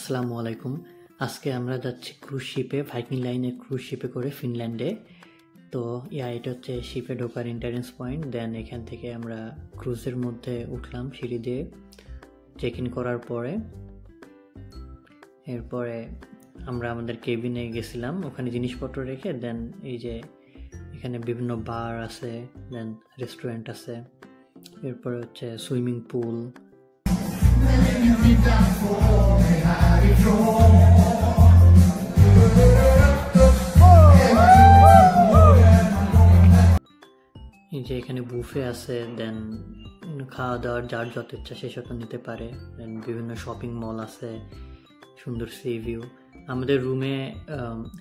আসসালামু আলাইকুম। আজকে আমরা যাচ্ছি ক্রুজ শিপে, ভাইকিং লাইনের ক্রুজ শিপে করে ফিনল্যান্ডে। তো এটা হচ্ছে শিপে ঢোকার এন্ট্রান্স পয়েন্ট। দেন এখান থেকে আমরা ক্রুজের মধ্যে উঠলাম সিঁড়ি দিয়ে চেক ইন করার পরে। এরপরে আমরা আমাদের কেবিনে গেছিলাম, ওখানে জিনিসপত্র রেখে দেন এই যে এখানে বিভিন্ন বার আছে, দেন রেস্টুরেন্ট আছে, এরপরে হচ্ছে সুইমিং পুল। এই যে এখানে বুফে আছে, দেন খাওয়া দাওয়ার যার যত ইচ্ছা সেসব নিতে পারে। দেন বিভিন্ন শপিং মল আছে, সুন্দর সি ভিউ। আমাদের রুমে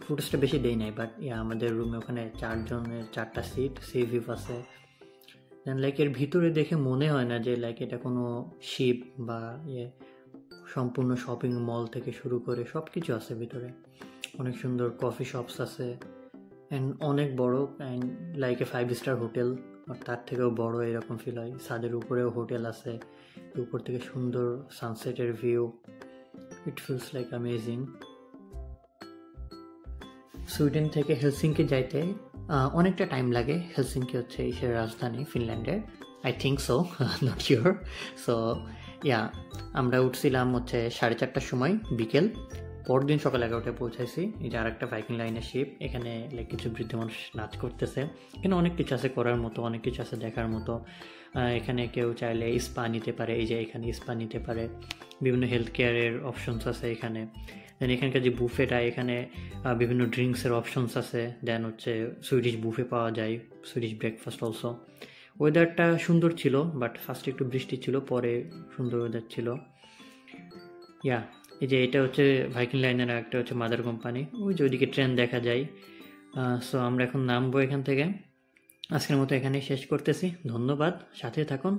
ফুটেজটা বেশি দেই নাই, বাট আমাদের রুমে ওখানে 4 জনের 4টা সিট, সি ভিউ আছে। দেন এর ভিতরে দেখে মনে হয় না যে এটা কোনো শিপ বা সম্পূর্ণ শপিং মল থেকে শুরু করে সব কিছু আছে ভিতরে। অনেক সুন্দর কফি শপস আছে, অ্যান্ড অনেক বড়, অ্যান্ড এ 5 স্টার হোটেল, তার থেকেও বড় এরকম ফিল হয়। ছাদের উপরেও হোটেল আছে, উপর থেকে সুন্দর সানসেটের view. It feels like amazing. Sweden থেকে হেলসিঙ্কি যাইতে অনেকটা টাইম লাগে। হেলসিঙ্কি হচ্ছে এশিয়ার রাজধানী ফিনল্যান্ডের, I think so, not sure. So আমরা উঠছিলাম হচ্ছে 4:30টার সময় বিকেল। পরদিন সকাল 11টায় পৌঁছাইছি। এই যে আরেকটা ভাইকিং লাইনের শিপ। এখানে কিছু বৃদ্ধ মানুষ নাচ করতেছে। এখানে অনেক কিছু আছে করার মতো, অনেক কিছু আছে দেখার মতো। এখানে কেউ চাইলে স্পা নিতে পারে, এই যে এখানে স্পা নিতে পারে। বিভিন্ন হেলথ কেয়ারের অপশনস আছে এখানে। দেন এখানকার যে বুফেটা, এখানে বিভিন্ন ড্রিঙ্কসের অপশনস আছে। দেন হচ্ছে সুইডিশ বুফে পাওয়া যায়, সুইডিশ ব্রেকফাস্ট অলসো। ওয়েদারটা সুন্দর ছিল, বাট ফার্স্টে একটু বৃষ্টি ছিল, পরে সুন্দর ওয়েদার ছিল। এই যে এটা হচ্ছে ভাইকিং লাইনের, একটা হচ্ছে মাদার কোম্পানি। ওই যে ওইদিকে ট্রেন দেখা যায়। সো আমরা এখন নামবো এখান থেকে। আজকের মতো এখানেই শেষ করতেছি। ধন্যবাদ, সাথে থাকুন।